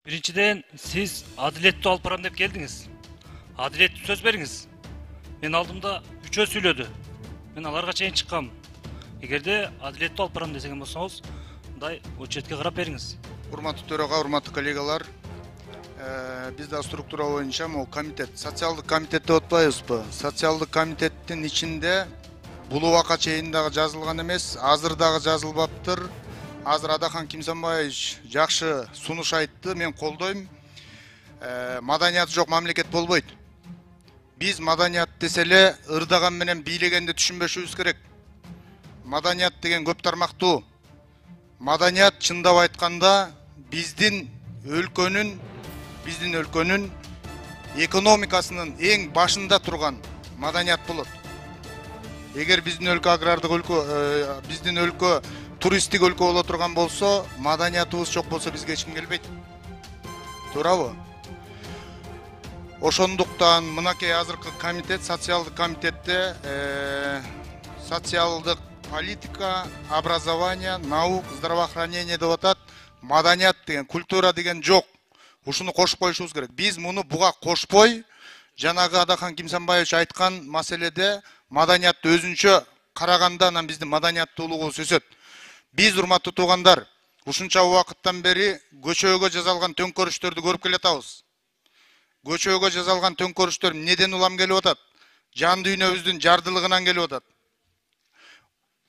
Birinciden siz adiletli alып барам деп келдиңиz. Adiletli söz бериңиz. Мен алдымда үчөө сүйлөдү. Мен аларга чейин чыккам. Эгерде adiletli алып барам десеген болсоңуз, мындай отчетке карап бериңиз. Урматтуу төрага, урматтуу коллегалар, бизде структура боюнча могу комитет, социалдык комитет деп атпайбызбы? Социалдык комитеттин ичинде бул убакка чейин дагы жазылган эмес, азыр дагы жазылбаптыр. Азыр Адахан Кимсанбаевич жакшы сунуш айтты, мен колдойм. Маданияты жок мамлекет болбойт. Биз маданият десе эле ырдаган менен бийлегенди түшүнбөшүбүз керек. Маданият деген көп тармактуу. Маданият чындап айтканда биздин өлкөнүн экономикасынын эң башында турган маданият болот. Эгер биздин өлкө агрардык өлкө, биздин өлкө туристтик өлкө боло турган болсо, маданиятыбыз жок болсо бизге эч ким келбейт. Туурабы? Ошондуктан мынакей азыркы комитет, социалдык комитетте социалдык политика, образование, наук, здравоохранение деп атат. Маданият деген, культура деген жок. Ушуну кошуп коюшубуз керек. Биз муну буга кошпой, жанагы Адахан Кимсанбаевич айткан маселеде маданиятты өзүнчө караганда анан биздин маданияттуулугубуз өсөт. Биз, урматтуу туугандар, ушунча убакыттан бери көчөгө жазалган төңкөрүштөрдү көрүп келатабыз. Көчөгө жазалган төңкөрүштөр эмнеден улам келип атат? Жан дүйнөбүздүн жардылыгынан келип атат.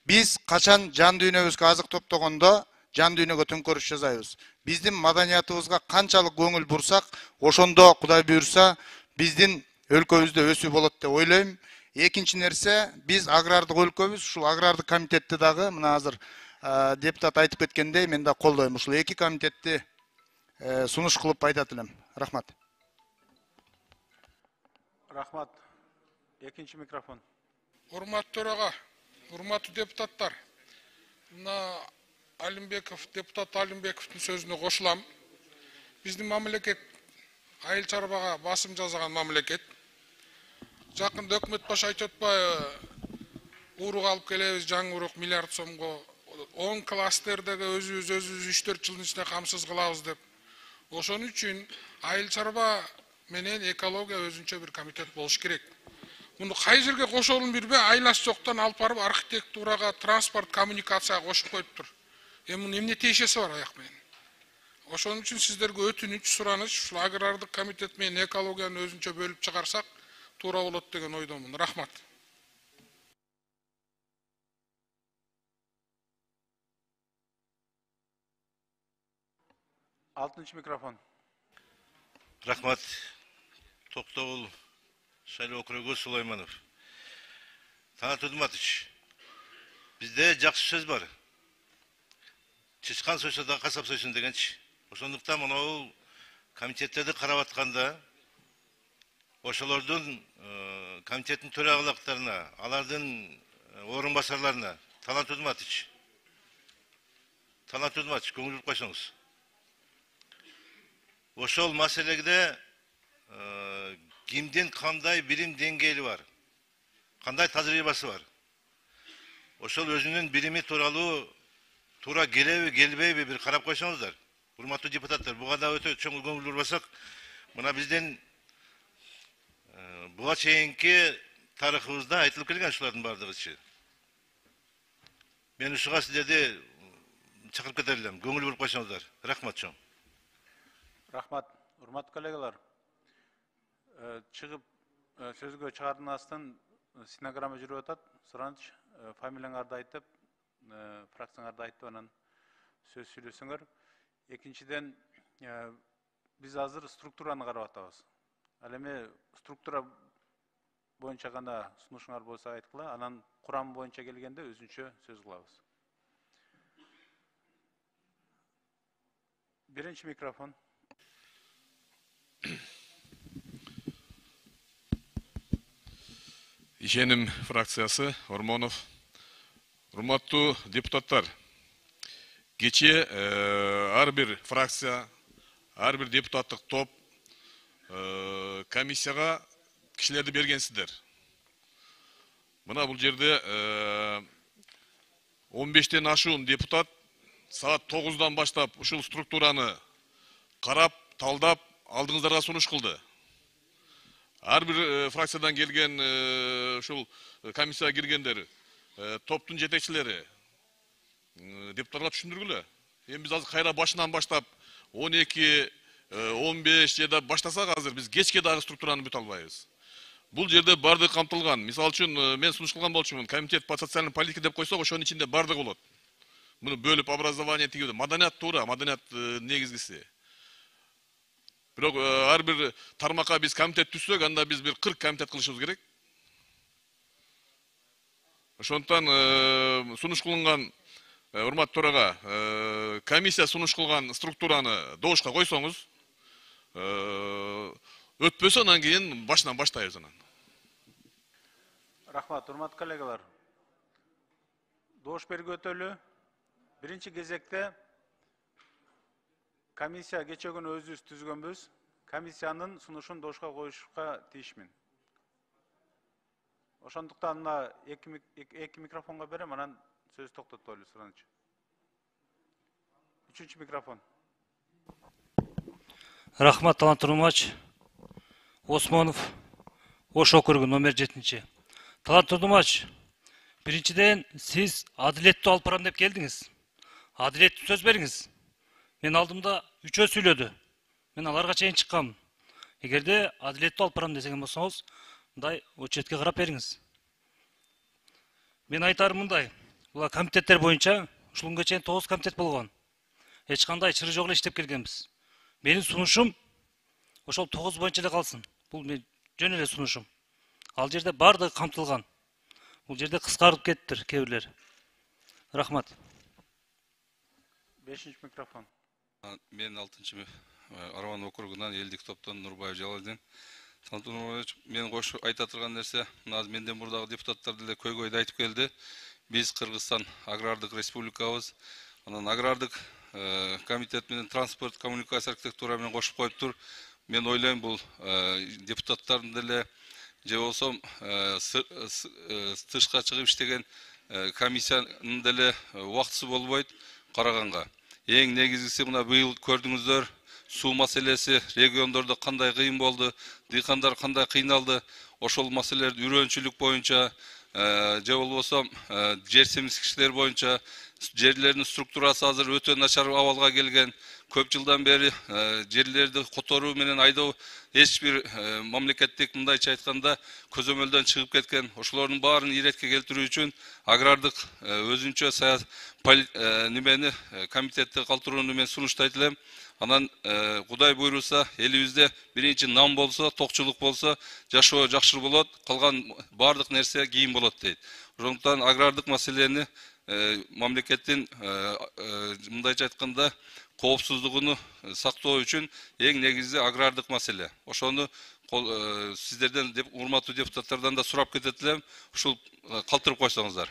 Биз качан жан дүйнөбүзгө азык топтогондо жан дүйнөгө төңкөрүш жасайбыз. Биздин маданиятыбызга канчалык көңүл бурсак, ошондо Кудай буйрса биздин өлкөбүздө өсүү болот деп ойлойм. Экинчи нерсе, биз агрардык өлкөбүз, ушул агрардык комитетти дагы мына азыр депутат айтып кеткендей, мен да колдойм. Ушул эки комитетти сунуш кылып айтат элем. Рахмат. Рахмат. Экинчи микрофон. Урматтуу төрага, урматтуу депутаттар. Мына депутат Алимбековдун сөзүнө кошулам. Биздин мамлекет айыл чарбага басым жасаган мамлекет. Жакында өкмөт башы айтып атпайбы, урук алып келебиз, жаңы урук миллиард сомго, 10 кластердеги өзүбүз 3-4 жылдын ичинде камсыз кылабыз деп. Ошон үчүн айыл чарба менен экология өзүнчө бир комитет болуш керек. Муну кай жерге кошолун билбей, айласы жоктон алып барып архитектурага, транспорт, коммуникацияга кошуп коюптур. Мунун эмне тиешеси бар аяк менен? Ошон үчүн сиздерге өтүнүч, сураныч, ушул агрардык комитет менен экологияны өзүнчө бөлүп чыгарсак, туура болот деген ойдомун. Рахмат. Алтынчы микрофон. Рахмат. Токтогул шайлоо округу Сулайманов. Танат Удматович, бизде жакшы сөз бар. Чычкан сойсо да касап сойсун дегенчи. Ошондуктан мынау комитеттерди карап атканда ошолордун комитеттин төрагалыктарына, алардын орун басарларына Танат Удматович, көңүл буруп койсоңуз. Ошол маселеде кимдин кандай билим деңгээли бар, кандай тажрыйбасы бар. Ошол өзүнүн билими тууралуу туура келеби, келбейби бир карап койсоңуздар. Урматтуу депутаттар, буга да өтө чоң көңүл бурбасак, мына биздин буга чейинки тарыхыбызда айтылып келген ушулардын бардыгычы. Мен ушуга сиздерди чакырып кетер элем, көңүл буруп койсоңуздар. Рахмат чоң. Рахмат. Урматтуу коллегалар, чыгып сөзгө чыгардын астын стенограмма жүрүп атат. Сураныч, фамилияңарды айтып, фракцияңарды айтып, анан сөз сүйлөсөңөр. Экинчиден, биз азыр структураны карап атабыз. Ал эми структура боюнча гана сунушуңар болсо айткыла, анан курам боюнча келгенде өзүнчө сөз кылабыз. Биринчи микрофон. Ишеним фракциясы, Ормонов. Урматтуу депутаттар, кечээ ар бир фракция, ар бир депутаттык топ комиссияга кишилерди бергенсиздер. Мына бул жерде 15-тен ашуун депутат саат 9-дан баштап ушул структураны карап, талдап алдыңыздарга сунуш кылды. Ар бир фракциядан келген ушул комиссияга киргендер, топтун жетекчилери депутаттарга түшүндүргүлө. Эми биз азыр кайра башынан баштап 12, 15 жада баштасак азыр биз кечке дагы структураны бүтө албайбыз. Бул жерде бардыгы камтылган. Мисалы үчүн мен сунуш кылган болчумун. Комитет по социальной политике деп койсок, ошонун ичинде бардыгы болот. Муну бөлүп образование тигип, маданият туура, маданият негизгиси. Бирок ар бир тармакка биз комитет түзсөк, анда биз бир 40 комитет кылышыбыз керек. Ошондуктан сунуш кылынган урматтуу төрага, комиссия сунуш кылган структураны добушка койсоңуз, өтпөсө анан кийин башынан баштайбыз анан. Рахмат, урматтуу коллегалар. Добуш бергө өтөлү. Биринчи кезекте комиссия кече күнү өзүбүз түзгөнбүз. Комиссиянын сунушун добушка коюшка тийишмин. Ошондуктан мына эки микрофонго берем, анан сөз токтотолу Сураныч. Үчүнчү микрофон. Рахмат, таланттуу Нурмач. Осмонов, Ош округу номер 7. Таланттуу Нурмач, биринчиден сиз адилеттүү алып барам деп келдиңиз. Адилеттүү сөз бериңиз. Мен алдымда үчөө сүйлөдү. Мен аларга чейин чыккам. Эгерде адилеттүү алып барам десеңиз болсоңуз, мындай отчетке карап бериңиз. Мен айтарым мындай. Була комитеттер боюнча ушулунга чейин 9 комитет болгон. Эч кандай чыры жок эле иштеп келгенбиз. Менин сунушум ошол 9 боюнча эле калсын. Бул мен жөн эле сунушум. Ал жерде бардыгы камтылган. Бул жерде кыскарып кеттир кээ бирлери. Рахмат. 5-нчи микрофон. Мен 6-нчы Арман округунан элдик топтон Нурбаев Жалалдин. Мен кош айта турган нерсе, менден мурдагы депутаттар деле көйгөйдү айтып келди. Биз Кыргызстан агрардык республикабыз. Анан агрардык комитет менен транспорт, коммуникация, архитектура менен кошуп коюптур. Мен ойлойм, бул депутаттардын деле же болсо тышка чыгып иштеген комиссиянын деле убактысы болбойт караганга. Эң негизгиси мына быйыл көрдүңүздөр, суу маселеси региондордо кандай кыйын болду, дыйкандар кандай кыйналды. Ошол маселелерди үрөнчүлүк боюнча же болбосо жер семизгичтер боюнча жерлердин структурасы азыр өтө начар абалга келген. Көп жылдан бери жерлерди которуу менен айдоо эч бир мамлекеттик мындайча айтканда көзөмөлдөн чыгып кеткен. Ошолордун баарын иретке келтирүү үчүн агрардык өзүнчө саясат немени комитетти калтырууну мен сунуштайт элем. Анан Кудай буйруса элибизде биринчи нам болсо, токчулук болсо, жашоо жакшы болот, калган бардык нерсе кийин болот дейт. Ошондуктан агрардык маселени мамлекеттин мындайча айтканда коопсуздугуну сактоо үчүн эң негизи агрардык маселе. Ошону сиздерден урматтуу депутаттардан да сурап кетет элем, ушул калтырып койсоңуздар.